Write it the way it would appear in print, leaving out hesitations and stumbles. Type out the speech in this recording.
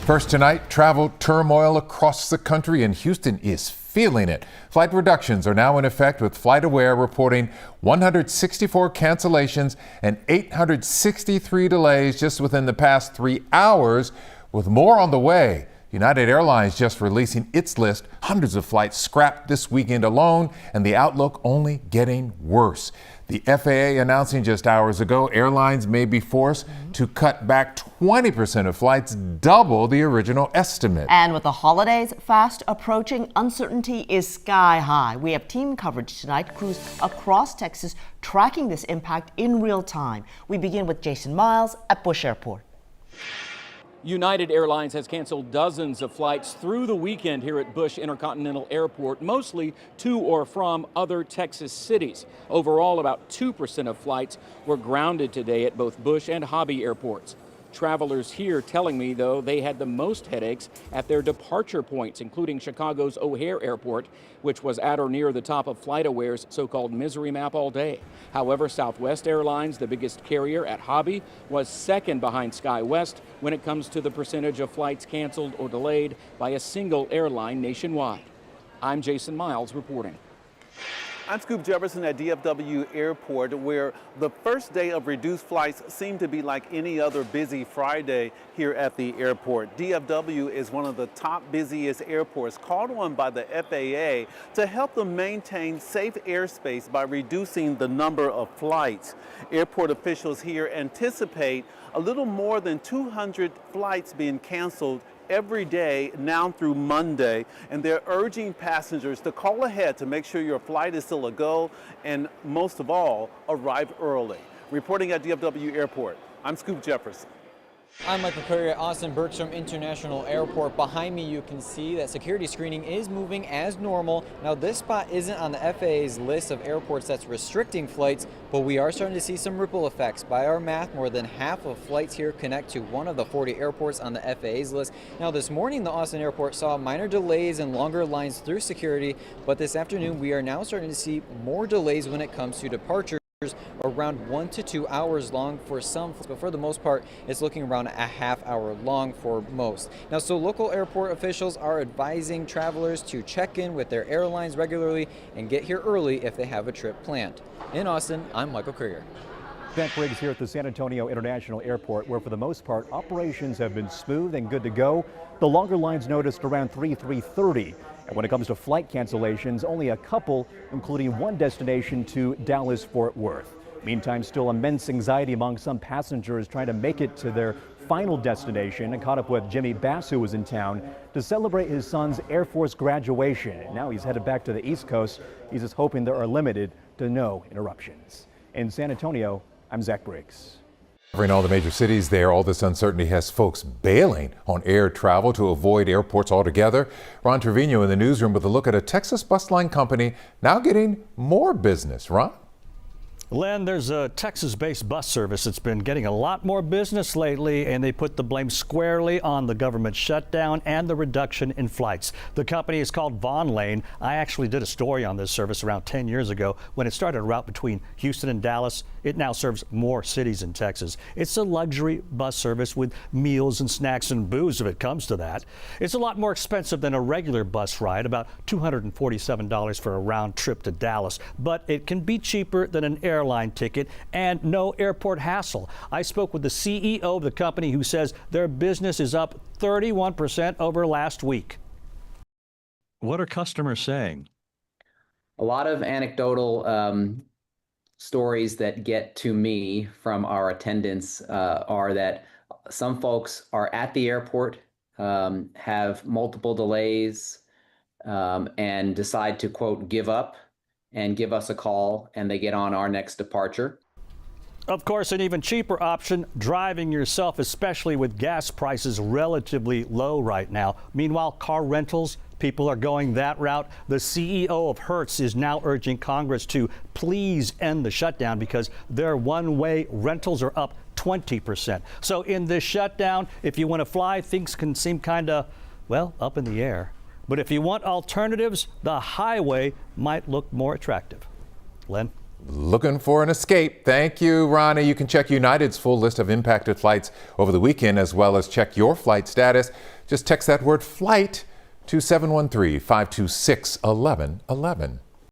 First tonight, travel turmoil across the country, and Houston is feeling it. Flight reductions are now in effect, with FlightAware reporting 164 cancellations and 863 delays just within the past 3 hours, with more on the way. United Airlines just releasing its list. Hundreds of flights scrapped this weekend alone, and the outlook only getting worse. The FAA announcing just hours ago airlines may be forced to cut back 20% of flights, double the original estimate. And with the holidays fast approaching, uncertainty is sky high. We have team coverage tonight, crews across Texas tracking this impact in real time. We begin with Jason Miles at Bush Airport. United Airlines has canceled dozens of flights through the weekend here at Bush Intercontinental Airport, mostly to or from other Texas cities. Overall, about 2% of flights were grounded today at both Bush and Hobby airports. Travelers here telling me, though, they had the most headaches at their departure points, including Chicago's O'Hare Airport, which was at or near the top of FlightAware's so-called misery map all day. However, Southwest Airlines, the biggest carrier at Hobby, was second behind SkyWest when it comes to the percentage of flights canceled or delayed by a single airline nationwide. I'm Jason Miles reporting. I'm Scoop Jefferson at DFW Airport, where the first day of reduced flights seemed to be like any other busy Friday here at the airport. DFW is one of the top busiest airports, called on by the FAA to help them maintain safe airspace by reducing the number of flights. Airport officials here anticipate a little more than 200 flights being canceled every day now through Monday, and they're urging passengers to call ahead to make sure your flight is still a go, and most of all, arrive early. Reporting at DFW Airport, I'm Scoop Jefferson. I'm Michael Courier at Austin Bergstrom International Airport. Behind me you can see that security screening is moving as normal. Now this spot isn't on the FAA's list of airports that's restricting flights, but we are starting to see some ripple effects. By our math, more than half of flights here connect to one of the 40 airports on the FAA's list. Now this morning the Austin airport saw minor delays and longer lines through security, but this afternoon we are now starting to see more delays when it comes to departures, around 1 to 2 hours long for some, but for the most part it's looking around a half hour long for most. Now, so local airport officials are advising travelers to check in with their airlines regularly and get here early if they have a trip planned. In Austin, I'm Michael Krieger. Zach Briggs here at the San Antonio International Airport, where for the most part operations have been smooth and good to go. The longer lines noticed around 3:30. And when it comes to flight cancellations, only a couple, including one destination to Dallas-Fort Worth. Meantime, still immense anxiety among some passengers trying to make it to their final destination. And caught up with Jimmy Bass, who was in town to celebrate his son's Air Force graduation. And now he's headed back to the East Coast. He's just hoping there are limited to no interruptions. In San Antonio, I'm Zach Briggs. Covering all the major cities there, all this uncertainty has folks bailing on air travel to avoid airports altogether. Ron Trevino in the newsroom with a look at a Texas bus line company now getting more business. Ron? Len, there's a Texas-based bus service that's been getting a lot more business lately, and they put the blame squarely on the government shutdown and the reduction in flights. The company is called Vaughn Lane. I actually did a story on this service around 10 years ago when it started a route between Houston and Dallas. It now serves more cities in Texas. It's a luxury bus service with meals and snacks and booze if it comes to that. It's a lot more expensive than a regular bus ride, about $247 for a round trip to Dallas, but it can be cheaper than an airline ticket and no airport hassle. I spoke with the CEO of the company, who says their business is up 31% over last week. What are customers saying? A lot of anecdotal stories that get to me from our attendants are that some folks are at the airport, have multiple delays, and decide to, quote, give up and give us a call, and they get on our next departure. Of course, an even cheaper option, driving yourself, especially with gas prices relatively low right now. Meanwhile, car rentals, people are going that route. The CEO of Hertz is now urging Congress to please end the shutdown because their one-way rentals are up 20%. So in this shutdown, if you want to fly, things can seem kind of, well, up in the air. But if you want alternatives, the highway might look more attractive. Len? Looking for an escape. Thank you, Ronnie. You can check United's full list of impacted flights over the weekend, as well as check your flight status. Just text that word flight to 713-526-1111.